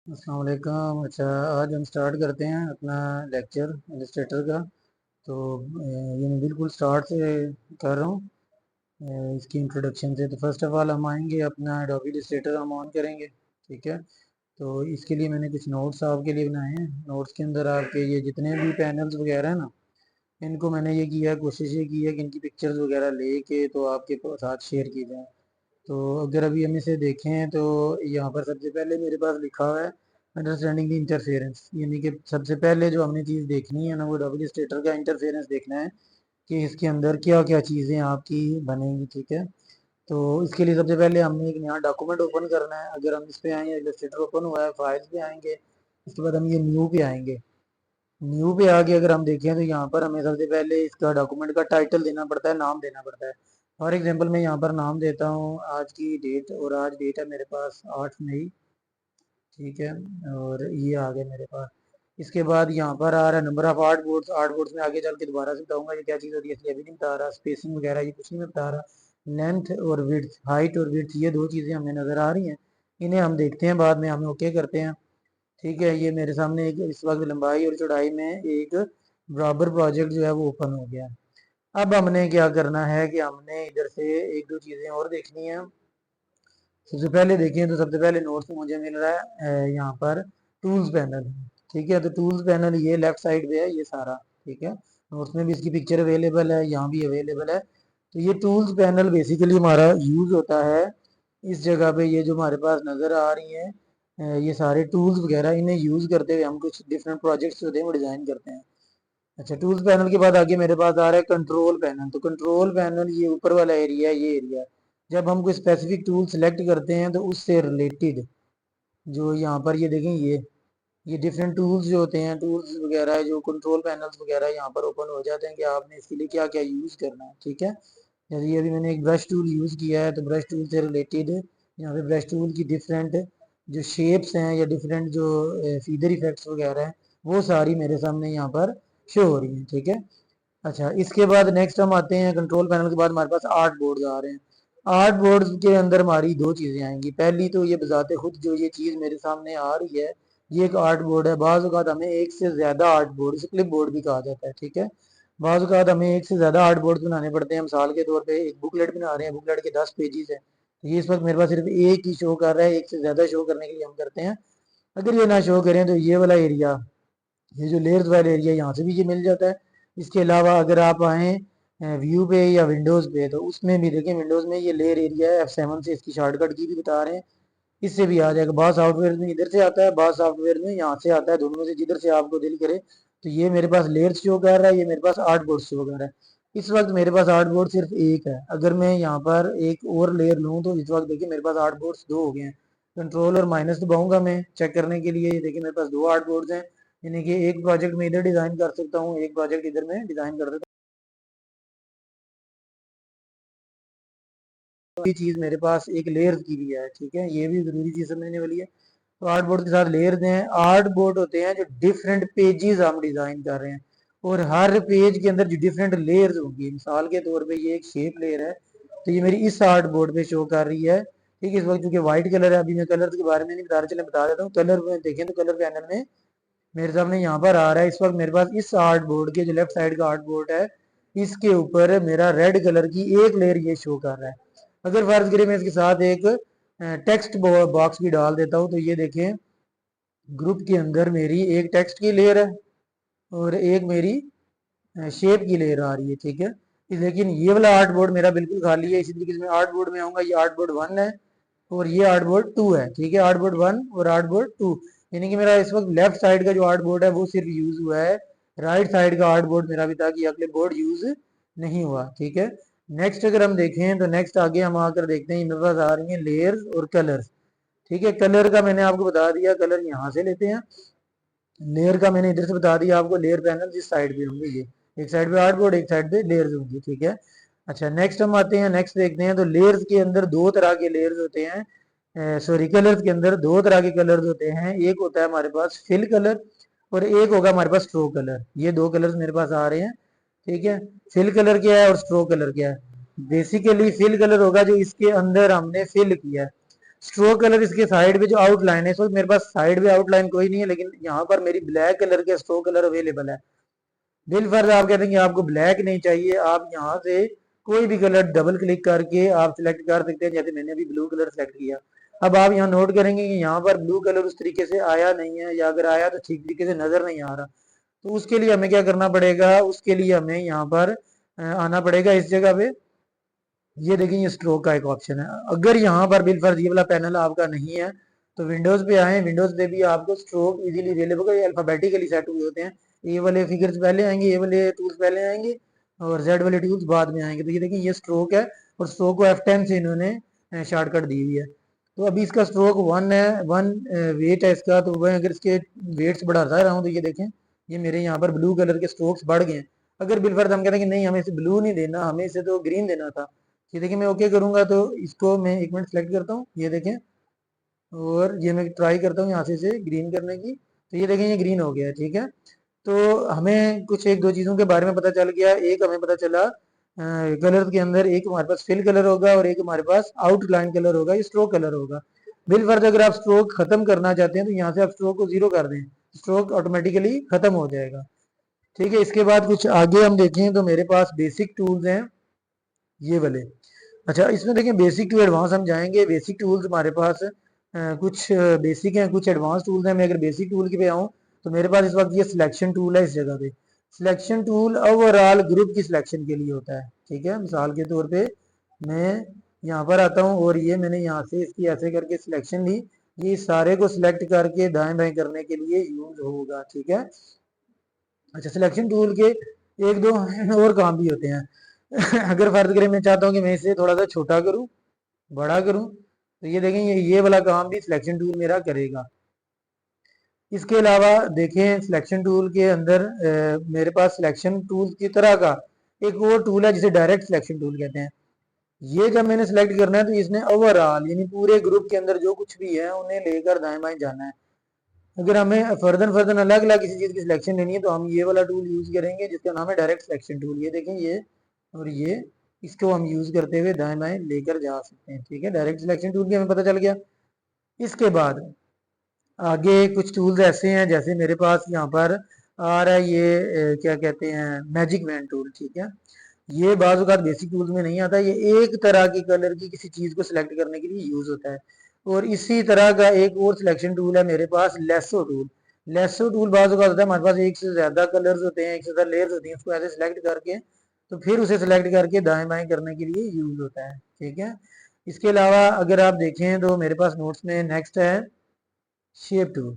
अस्सलाम वालेकुम। अच्छा, आज हम स्टार्ट करते हैं अपना लेक्चर इलस्ट्रेटर का। तो ये मैं बिल्कुल स्टार्ट से कर रहा हूँ। इसकी इंट्रोडक्शन से तो फर्स्ट ऑफ ऑल हम आएंगे अपना एडोबी इलस्ट्रेटर हम ऑन करेंगे। ठीक है। तो इसके लिए मैंने कुछ नोट्स आपके लिए बनाए हैं। नोट्स के अंदर आपके ये जितने भी पैनल्स वगैरह है ना, इनको मैंने ये किया है, कोशिश ये की है कि इनकी पिक्चर्स वगैरह लेके तो आपके साथ शेयर की जाए। तो अगर अभी हम इसे देखें तो यहाँ पर सबसे पहले मेरे पास लिखा हुआ है अंडरस्टैंडिंग द इंटरफेरेंस, यानी कि सबसे पहले जो हमने चीज़ देखनी है ना, वो डबल स्टेटर का इंटरफेरेंस देखना है कि इसके अंदर क्या क्या चीज़ें आपकी बनेंगी। ठीक है। तो इसके लिए सबसे पहले हमने एक नया डॉक्यूमेंट ओपन करना है। अगर हम इस पे आएंगे, इलस्ट्रेटर ओपन हुआ है, फाइल्स पे आएंगे, इसके बाद हम ये न्यू पे आएंगे। न्यू पे आके अगर हम देखें तो यहाँ पर हमें सबसे पहले इसका डॉक्यूमेंट का टाइटल देना पड़ता है, नाम देना पड़ता है। फॉर एग्जांपल मैं यहाँ पर नाम देता हूँ आज की डेट, और आज डेट है मेरे पास 8 मई। ठीक है। और ये आ गया मेरे पास। इसके बाद यहाँ पर आ रहा है number of art boards. Art boards में आगे चल के दोबारा से बताऊंगा ये क्या चीज़ होती है, इसलिए अभी नहीं बता रहा। स्पेसिंग वगैरह ये कुछ नहीं मैं बता रहा। लेंथ और विड्थ, हाइट और विड्थ, ये दो चीज़ें हमें नज़र आ रही हैं। इन्हें हम देखते हैं बाद में, हमें ओके करते हैं। ठीक है। ये मेरे सामने एक इस वक्त लंबाई और चौड़ाई में एक बराबर प्रोजेक्ट जो है वो ओपन हो गया। अब हमने क्या करना है कि हमने इधर से एक दो चीज़ें और देखनी है। सबसे पहले देखें तो सबसे पहले नोट्स में मुझे मिल रहा है यहाँ पर टूल्स पैनल। ठीक है। तो टूल्स पैनल ये लेफ्ट साइड पे है ये सारा। ठीक है। नोट्स में भी इसकी पिक्चर अवेलेबल है, यहाँ भी अवेलेबल है। तो ये टूल्स पैनल बेसिकली हमारा यूज होता है इस जगह पे। ये जो हमारे पास नज़र आ रही है ये सारे टूल्स वगैरह, इन्हें यूज करते हुए हम कुछ डिफरेंट प्रोजेक्ट्स होते हैं वो डिजाइन करते हैं। अच्छा, टूल्स पैनल के बाद आगे मेरे पास आ रहा है कंट्रोल पैनल। तो कंट्रोल पैनल ये ऊपर वाला एरिया है, ये एरिया। जब हम कोई स्पेसिफिक टूल सेलेक्ट करते हैं तो उससे रिलेटेड जो यहाँ पर ये देखें, ये डिफरेंट टूल्स जो होते हैं, टूल्स वगैरह जो कंट्रोल पैनल्स वगैरह यहाँ पर ओपन हो जाते हैं कि आपने इसके लिए क्या क्या यूज़ करना है। ठीक है। जैसे ये अभी मैंने एक ब्रश टूल यूज़ किया है, तो ब्रश टूल से रिलेटेड यहाँ पे ब्रश टूल की डिफरेंट जो शेप्स हैं या डिफरेंट जो फीदर इफेक्ट्स वगैरह हैं, वो सारी मेरे सामने यहाँ पर शो हो रही हैं। ठीक है। अच्छा, इसके बाद नेक्स्ट हम आते हैं कंट्रोल पैनल के बाद हमारे पास आर्ट बोर्ड आ रहे हैं। आर्ट बोर्ड्स के अंदर हमारी दो चीज़ें आएंगी। पहली तो ये बजाते खुद जो ये चीज़ मेरे सामने आ रही है, ये एक आर्ट बोर्ड है। बाज़ औक़ात हमें एक से ज़्यादा आर्ट बोर्ड, इसे क्लिप बोर्ड भी कहा जाता है। ठीक है। बाज़ औक़ात हमें एक से ज़्यादा आर्ट बोर्ड बनाने पड़ते हैं। मिसाल के तौर पे एक बुकलेट बना रहे हैं, बुकलेट के 10 पेजेस हैं, तो ये इस वक्त मेरे पास सिर्फ एक ही शो कर रहा है। एक से ज़्यादा शो करने के लिए हम करते हैं, अगर ये ना शो करें तो ये वाला एरिया, ये जो लेयर्स वाला एरिया, यहाँ से भी ये मिल जाता है। इसके अलावा अगर आप आएँ व्यू पे या विंडोज़ पे, तो उसमें भी देखें, विंडोज़ में ये लेयर एरिया है, F7 से इसकी शॉर्टकट की भी बता रहे हैं, इससे भी आ जाएगा। बहुत सॉफ्टवेयर में इधर से आता है, बहुत सॉफ्टवेयर में यहाँ से आता है, दोनों में से जिधर से आपको दिल करे। तो ये मेरे पास लेयर्स शो कर रहा है, ये मेरे पास आर्ट बोर्ड शो कर रहा है। इस वक्त मेरे पास आर्ट बोर्ड सिर्फ एक है। अगर मैं यहाँ पर एक और लेयर लूँ तो इस वक्त देखिए मेरे पास आर्ट बोर्ड्स दो हो गए हैं। कंट्रोल और माइनस दबाऊंगा मैं चेक करने के लिए, ये देखिए मेरे पास दो आर्ट बोर्ड्स हैं। यानी कि एक प्रोजेक्ट में इधर डिज़ाइन कर सकता हूँ, एक प्रोजेक्ट इधर में डिज़ाइन कर सकता हूँ। ये चीज़ मेरे पास एक लेयर की भी है। ठीक है। ये भी ज़रूरी चीज़ समझने वाली है। तो आर्ट बोर्ड के साथ लेयर्स हैं। आर्ट बोर्ड होते हैं जो डिफरेंट पेजेस हम डिज़ाइन कर रहे हैं, और हर पेज के अंदर जो डिफरेंट लेयर्स होंगी। मिसाल के तौर पे ये एक शेप लेयर है, तो ये मेरी इस आर्ट बोर्ड पे शो कर रही है। ठीक है। इस वक्त चूंकि व्हाइट कलर है, अभी मैं कलर के बारे में नहीं बता रहा, चले बता देता हूँ। कलर में देखें तो कलर पैनल में मेरे सामने यहाँ पर आ रहा है इस वक्त मेरे पास इस आर्ट बोर्ड के जो लेफ्ट साइड का आर्ट बोर्ड है, इसके ऊपर मेरा रेड कलर की एक लेयर ये शो कर रहा है। अगर फर्ज करें मैं इसके साथ एक टेक्स्ट बॉक्स भी डाल देता हूँ, तो ये देखें ग्रुप के अंदर मेरी एक टेक्स्ट की लेयर है और एक मेरी शेप की लेयर आ रही है। ठीक है। लेकिन ये वाला आर्ट बोर्ड मेरा बिल्कुल खाली है। इसी तरीके से मैं आर्ट बोर्ड में आऊंगा, ये आर्ट बोर्ड 1 है और ये आर्ट बोर्ड 2 है। ठीक है। आर्ट बोर्ड 1 और आर्ट बोर्ड 2, यानी कि मेरा इस वक्त लेफ्ट साइड का जो आर्ट बोर्ड है वो सिर्फ यूज हुआ है, राइट साइड का आर्ट बोर्ड मेरा अभी तक ये अगले बोर्ड यूज नहीं हुआ। ठीक है। नेक्स्ट अगर हम देखें तो नेक्स्ट आगे हम आकर देखते हैं मेरे पास आ रही है लेयर्स और कलर्स। ठीक है। कलर का मैंने आपको बता दिया, कलर यहाँ से लेते हैं। लेयर का मैंने इधर से बता दिया आपको, लेयर पैनल जिस साइड पे होंगे, ये एक साइड पे आर्ट बोर्ड, एक साइड पे लेयर्स होंगी। ठीक है। अच्छा, नेक्स्ट हम आते हैं, नेक्स्ट देखते हैं। तो लेयर्स के अंदर दो तरह के लेयर्स होते हैं, सॉरी कलर्स के अंदर दो तरह के कलर्स होते हैं। एक होता है हमारे पास फिल कलर और एक होगा हमारे पास स्ट्रोक कलर। ये दो कलर्स मेरे पास आ रहे हैं। ठीक है। फिल कलर क्या है और स्ट्रोक कलर क्या है? बेसिकली फिल कलर होगा जो इसके अंदर हमने फिल किया है। स्ट्रोक कलर इसके साइड पे जो आउटलाइन है, इस मेरे पास साइड पे आउटलाइन कोई नहीं है, लेकिन यहाँ पर मेरी ब्लैक कलर के स्ट्रोक कलर अवेलेबल है। बिल फर्ज आप कहते हैं कि आपको ब्लैक नहीं चाहिए, आप यहाँ से कोई भी कलर डबल क्लिक करके आप सिलेक्ट कर सकते हैं, जैसे मैंने अभी ब्लू कलर सेलेक्ट किया। अब आप यहाँ नोट करेंगे कि यहाँ पर ब्लू कलर उस तरीके से आया नहीं है, या अगर आया तो ठीक तरीके से नजर नहीं आ रहा। तो उसके लिए हमें क्या करना पड़ेगा, उसके लिए हमें यहाँ पर आना पड़ेगा इस जगह पे। ये देखिए ये स्ट्रोक का एक ऑप्शन है। अगर यहाँ पर बिल फर्ज ये वाला पैनल आपका नहीं है तो विंडोज पे आए, विंडोज पे भी आपको स्ट्रोक इजीली अवेलेबल है, अल्फाबेटिकली सेट हुए होते हैं। ए वाले फिगर्स पहले आएंगे, ए वाले टूल्स पहले आएंगे और जेड वाले टूल्स बाद में आएंगे। तो ये देखिए ये स्ट्रोक है, और स्ट्रोक को F10 से इन्होंने शॉर्टकट दी हुई है। तो अभी इसका स्ट्रोक 1 है, 1 वेट है इसका। तो मैं अगर इसके वेट्स बढ़ाता रहा हूँ तो ये देखें ये मेरे यहाँ पर ब्लू कलर के स्ट्रोक्स बढ़ गए हैं। अगर बिल फर्ज हम कहते हैं कि नहीं हमें इसे ब्लू नहीं देना, हमें इसे तो ग्रीन देना था, ये देखिए मैं ओके करूंगा तो इसको मैं एक मिनट सेलेक्ट करता हूँ, ये देखें, और ये मैं ट्राई करता हूँ यहाँ से इसे ग्रीन करने की। तो ये देखें ये ग्रीन हो गया है, ठीक है। तो हमें कुछ एक दो चीज़ों के बारे में पता चल गया। एक हमें पता चला कलर के अंदर एक हमारे पास फिल कलर होगा और एक हमारे पास आउटलाइन कलर होगा, ये स्ट्रोक कलर होगा। बिल फर्ज अगर आप स्ट्रोक खत्म करना चाहते हैं तो यहाँ से आप स्ट्रोक को 0 कर दें, स्ट्रोक ऑटोमेटिकली खत्म हो जाएगा, ठीक है। इसके बाद कुछ आगे हम देखें तो मेरे पास बेसिक टूल्स हैं ये वाले। अच्छा इसमें देखें बेसिक टू एडवांस हम जाएंगे। बेसिक टूल्स हमारे पास कुछ बेसिक हैं, कुछ एडवांस टूल्स हैं। मैं अगर बेसिक टूल के पे आऊँ तो मेरे पास इस वक्त ये सिलेक्शन टूल है इस जगह पे। सिलेक्शन टूल ओवरऑल ग्रुप की सिलेक्शन के लिए होता है, ठीक है। मिसाल के तौर पे मैं यहाँ पर आता हूँ और ये मैंने यहाँ से इसकी ऐसे करके सिलेक्शन ली, ये सारे को सिलेक्ट करके दाएं बाएं करने के लिए यूज होगा, ठीक है। अच्छा सिलेक्शन टूल के एक दो और काम भी होते हैं। अगर फर्ज करें मैं चाहता हूँ कि मैं इसे थोड़ा सा छोटा करूँ, बड़ा करूँ, तो ये देखें ये वाला काम भी सिलेक्शन टूल मेरा करेगा। इसके अलावा देखें सिलेक्शन टूल के अंदर मेरे पास सिलेक्शन टूल की तरह का एक और टूल है जिसे डायरेक्ट सिलेक्शन टूल कहते हैं। ये जब मैंने सेलेक्ट करना है तो इसने ओवरऑल यानी पूरे ग्रुप के अंदर जो कुछ भी है उन्हें लेकर दाएं बाएं जाना है। अगर हमें फर्दर फर्दर अलग अलग किसी चीज़ की सिलेक्शन लेनी है तो हम ये वाला टूल यूज़ करेंगे जिसका नाम है डायरेक्ट सिलेक्शन टूल। ये देखें ये और ये, इसको हम यूज़ करते हुए दाएं बाएं लेकर जा सकते हैं, ठीक है। डायरेक्ट सिलेक्शन टूल की हमें पता चल गया। इसके बाद आगे कुछ टूल्स ऐसे हैं, जैसे मेरे पास यहाँ पर आ रहा है ये क्या कहते हैं मैजिक मैन टूल, ठीक है। ये बाज़ औक़ात बेसिक टूल्स में नहीं आता, ये एक तरह की कलर की किसी चीज़ को सिलेक्ट करने के लिए यूज़ होता है। और इसी तरह का एक और सिलेक्शन टूल है मेरे पास लेसो टूल। लेसो टूल बाज़ औक़ात होता है हमारे पास एक से ज़्यादा कलर्स होते हैं, एक से ज़्यादा लेयर्स होती हैं, उसको ऐसे सिलेक्ट करके तो फिर उसे सिलेक्ट करके दाएं बाएं करने के लिए यूज़ होता है, ठीक है। इसके अलावा अगर आप देखें तो मेरे पास नोट्स में नेक्स्ट है शेप टूल,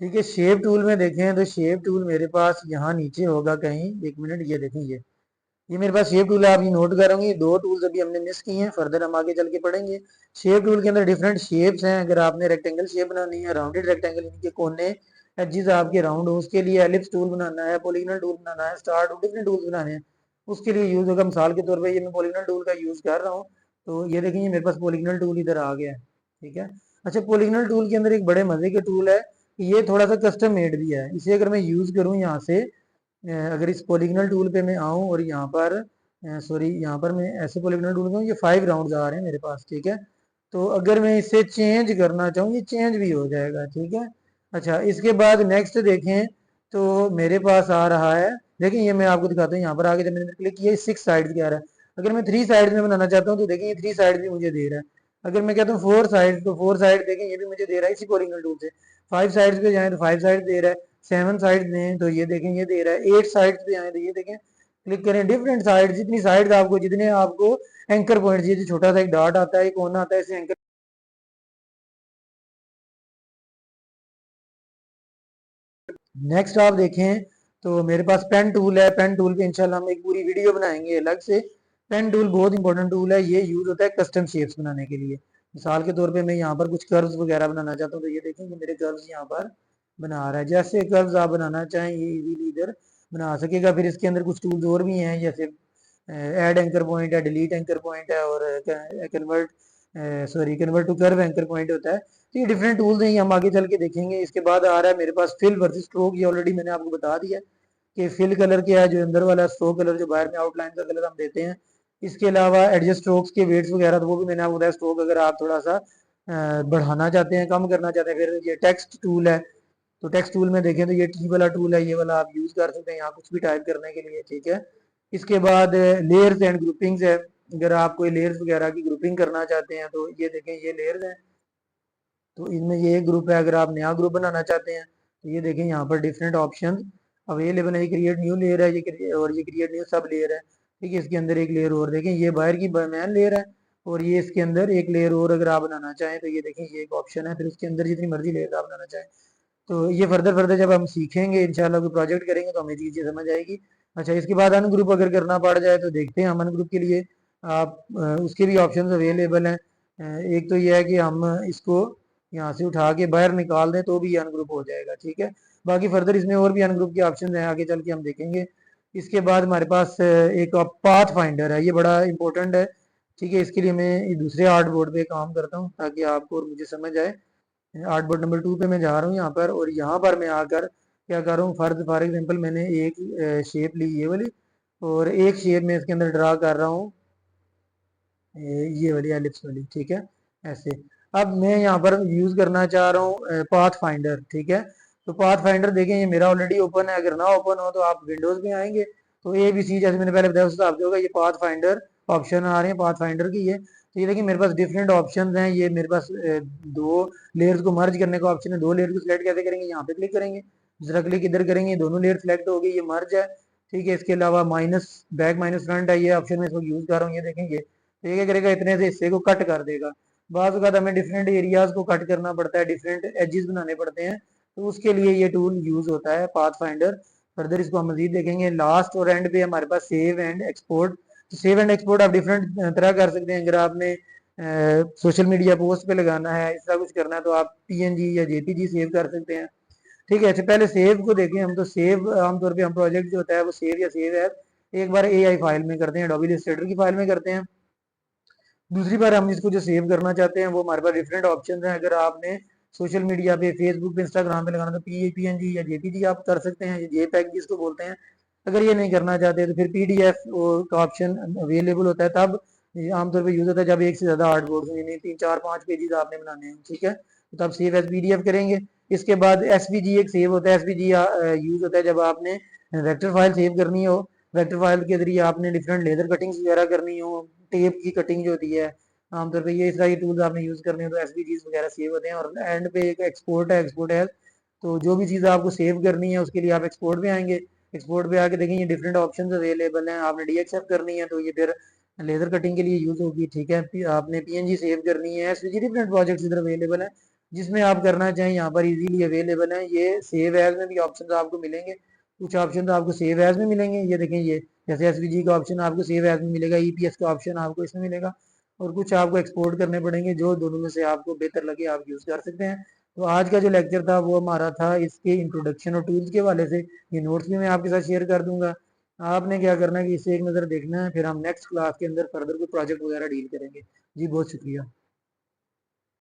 ठीक है। शेप टूल में देखें तो शेप टूल मेरे पास यहाँ नीचे होगा कहीं, एक मिनट, ये देखें ये मेरे पास शेप टूल है। आप ये नोट करोगे दो टूल्स अभी हमने मिस किए हैं, फर्दर हम आगे चल के पढ़ेंगे। शेप टूल के अंदर डिफरेंट शेप्स हैं। अगर आपने रेक्टेंगल शेप बनानी है, राउंडेड रेक्टेंगल इनके कोने एडजेस आपके राउंड हो, उसके लिए एलिप्स टूल बनाना है, पॉलीगॉनल टूल बनाना है, स्टार टूल, डिफरेंट टूल्स बनाने हैं, उसके लिए यूज होगा। मिसाल के तौर पर ये मैं पॉलीगॉनल टूल का यूज कर रहा हूँ, तो ये देखिए मेरे पास पॉलीगॉनल टूल इधर आ गया है, ठीक है। अच्छा पॉलीगॉनल टूल के अंदर एक बड़े मजे के टूल है, ये थोड़ा सा कस्टम मेड भी है। इसे अगर मैं यूज करूँ यहाँ से, अगर इस पॉलीगॉनल टूल पे मैं आऊँ और यहाँ पर सॉरी यहाँ पर मैं ऐसे पॉलीगॉनल टूल में ये 5 राउंड्स आ रहे हैं मेरे पास, ठीक है। तो अगर मैं इसे चेंज करना चाहूँ ये चेंज भी हो जाएगा, ठीक है। अच्छा इसके बाद नेक्स्ट देखें तो मेरे पास आ रहा है, देखिए ये मैं आपको दिखाता हूँ, यहाँ पर आगे जब मैंने क्लिक किया 6 साइड्स कह रहा है। अगर मैं 3 साइड्स में बनाना चाहता हूँ तो देखिए ये 3 साइड भी मुझे दे रहा है। अगर मैं कहता हूँ 4 साइड तो 4 साइड देखें ये भी मुझे दे रहा है इसी पॉलीगॉनल टूल से। 5 साइड्स पे जाएं तो 5 साइड दे रहा है, 7 साइड दें तो ये देखें ये दे रहा है, 8 साइड्स पे आए तो ये देखें, क्लिक करें डिफरेंट साइड, जितनी साइड आपको, जितने आपको एंकर पॉइंट, ये जो छोटा सा एक डॉट आता है, एक कोना आता है, इसे एंकर। नेक्स्ट आप देखें तो मेरे पास पेन टूल है। पेन टूल पे इंशाल्लाह हम एक पूरी वीडियो बनाएंगे अलग से। पेन टूल बहुत इंपॉर्टेंट टूल है, ये यूज होता है कस्टम शेप्स बनाने के लिए। मिसाल के तौर पे मैं यहाँ पर कुछ कर्व्स वगैरह बनाना चाहता हूँ तो ये देखें कि मेरे कर्व्स यहाँ पर बना रहा है। जैसे कर्व्स आप बनाना चाहें ये इजीली इधर बना सकेगा। फिर इसके अंदर कुछ टूल्स और भी हैं, जैसे ऐड एंकर पॉइंट है, डिलीट एंकर पॉइंट है, और convert convert to curve anchor point होता है। तो ये डिफरेंट टूल्स हैं, ये हम आगे चल के देखेंगे। इसके बाद आ रहा है मेरे पास फिल वर्सेस स्ट्रोक, ये ऑलरेडी मैंने आपको बता दिया कि फिल कलर क्या है, जो अंदर वाला, स्ट्रोक कलर जो बाहर में आउटलाइन का कलर हम देते हैं। इसके अलावा एडजस्ट स्ट्रोक्स के वेट्स वगैरह तो वो भी मैंने आपको बताया। स्ट्रोक अगर आप थोड़ा सा बढ़ाना चाहते हैं, कम करना चाहते हैं, फिर ये टेक्स्ट टूल है। तो टेक्स्ट टूल में देखें तो ये टी वाला टूल है, ये वाला आप यूज़ कर सकते हैं यहाँ कुछ भी टाइप करने के लिए, ठीक है। इसके बाद लेयर्स एंड ग्रुपिंग्स है। अगर आप कोई लेयर्स वगैरह की ग्रुपिंग करना चाहते हैं तो ये देखें, ये लेयर्स हैं। तो इनमें ये एक ग्रुप है। अगर आप नया ग्रुप बनाना चाहते हैं तो ये देखें यहाँ पर डिफरेंट ऑप्शन अवेलेबल है। ये क्रिएट न्यू लेयर है, और ये क्रिएट न्यू सब लेयर है, ठीक है। इसके अंदर एक लेयर और देखें, ये बाहर की मैन लेयर है, और ये इसके अंदर एक लेयर और अगर आप बनाना चाहें तो ये देखें, ये एक ऑप्शन है। फिर उसके अंदर जितनी मर्जी लेयर आप बनाना चाहें। तो ये फर्दर फर्दर जब हम सीखेंगे इंशाल्लाह, कोई प्रोजेक्ट करेंगे तो हमें चीज़ें समझ आएगी। अच्छा, इसके बाद अनग्रुप अगर करना पड़ जाए तो देखते हैं हम अनग्रुप के लिए आप उसके भी ऑप्शंस अवेलेबल हैं। एक तो ये है कि हम इसको यहाँ से उठा के बाहर निकाल दें तो भी ये अनग्रुप हो जाएगा, ठीक है। बाकी फर्दर इसमें और भी अनग्रुप के ऑप्शन हैं, आगे चल के हम देखेंगे। इसके बाद हमारे पास एक पाथ फाइंडर है, ये बड़ा इंपॉर्टेंट है, ठीक है। इसके लिए मैं दूसरे आर्ट बोर्ड पे काम करता हूँ ताकि आपको और मुझे समझ आए। आर्ट बोर्ड नंबर 2 पे मैं जा रहा हूँ यहाँ पर, और यहाँ पर मैं आकर क्या कर रहा हूँ, फॉर एग्जांपल मैंने एक शेप ली ये वाली, और एक शेप में इसके अंदर ड्रा कर रहा हूँ ये वाली एलिप्स वाली, ठीक है, ऐसे। अब मैं यहाँ पर यूज करना चाह रहा हूँ पाथ फाइंडर, ठीक है। तो पाथ फाइंडर देखें, ये मेरा ऑलरेडी ओपन है। अगर ना ओपन हो तो आप विंडोज में आएंगे तो ए बी सी, जैसे मैंने पहले बताया उस हिसाब से होगा। ये पाथ फाइंडर ऑप्शन आ रहे हैं पाथ फाइंडर की, ये तो ये देखिए मेरे पास डिफरेंट ऑप्शन हैं। ये मेरे पास दो लेयर्स को मर्ज करने का ऑप्शन है। दो लेयर को सिलेक्ट कैसे करेंगे, यहाँ पे क्लिक करेंगे, दूसरा क्लिक इधर करेंगे, दोनों लेयर सिलेक्ट हो गई, ये मर्ज है, ठीक है। इसके अलावा माइनस बैक माइनस फ्रंट है, ये ऑप्शन मैं इस वक्त यूज कर रहा हूँ। ये देखेंगे, तो ये क्या करेगा, इतने से हिस्से को कट कर देगा। बाज़ औक़ात हमें डिफरेंट एरियाज को कट करना पड़ता है, डिफरेंट एजेस बनाने पड़ते हैं, तो उसके लिए ये टूल यूज होता है पाथ फाइंडर। फर्दर इसको हम मजीद देखेंगे। लास्ट और एंड पे हमारे पास सेव एंड एक्सपोर्ट। तो सेव एंड एक्सपोर्ट आप डिफरेंट तरह कर सकते हैं। अगर आपने सोशल मीडिया पोस्ट पे लगाना है, इस तरह कुछ करना है, तो आप पीएनजी या जेपीजी सेव कर सकते हैं, ठीक है। अच्छा, पहले सेव को देखें हम। तो सेव आमतौर पे हम प्रोजेक्ट जो होता है वो सेव या सेव एज एक बार एआई फाइल में करते हैं, एडोबी इलस्ट्रेटर की फाइल में करते हैं। दूसरी बार हम इसको जो सेव करना चाहते हैं वो हमारे पास डिफरेंट ऑप्शन हैं। अगर आपने सोशल मीडिया पे, फेसबुक पे, इंस्टाग्राम पे लगाना तो पीएनजी या जेपीजी आप कर सकते हैं, जेपैग जिसको बोलते हैं। अगर ये नहीं करना चाहते तो फिर पीडीएफ का ऑप्शन अवेलेबल होता है, तब आमतौर पे यूज होता है जब एक से ज्यादा आर्टबोर्ड यानी 3 4 5 पेजेस आपने बनाने हैं, ठीक है। तो तब सेव एज पीडीएफ करेंगे। इसके बाद एसवीजी एक सेव होता है। एसवीजी यूज होता है जब आपने वेक्टर फाइल सेव करनी हो। वेक्टर फाइल के जरिए आपने डिफरेंट लेजर कटिंग्स वगैरह करनी हो, टेप की कटिंग जो होती है आमतौर पे, ये इस तरह की टूल्स आपने यूज करने हो तो एसवीजीज वगैरह सेव होते हैं। और एंड पे एक एक्सपोर्ट है, एक्सपोर्ट है। तो जो भी चीज़ आपको सेव करनी है उसके लिए आप एक्सपोर्ट पे आएंगे। एक्सपोर्ट पे आके देखेंगे डिफरेंट ऑप्शन अवेलेबल हैं। आपने डीएक्सएफ करनी है तो ये फिर लेजर कटिंग के लिए यूज होगी, ठीक है। आपने पीएनजी सेव करनी है, एसवीजी डिफरेंट प्रोजेक्ट्स इधर अवेलेबल हैं, जिसमें आप करना चाहें यहाँ पर इजीली अवेलेबल है। ये सेव एज में भी ऑप्शन आपको मिलेंगे, कुछ ऑप्शन तो आपको सेव एज में मिलेंगे, ये देखें, ये जैसे एसवीजी का ऑप्शन आपको सेव एज में मिलेगा, ईपीएस का ऑप्शन आपको इसमें मिलेगा, और कुछ आपको एक्सपोर्ट करने पड़ेंगे। जो दोनों में से आपको बेहतर लगे आप यूज कर सकते हैं। तो आज का जो लेक्चर था वो हमारा था इसके इंट्रोडक्शन और टूल्स के हवाले से। ये नोट्स भी मैं आपके साथ शेयर कर दूंगा। आपने क्या करना है कि इसे एक नज़र देखना है, फिर हम नेक्स्ट क्लास के अंदर फर्दर कोई प्रोजेक्ट वगैरह डील करेंगे। जी बहुत शुक्रिया।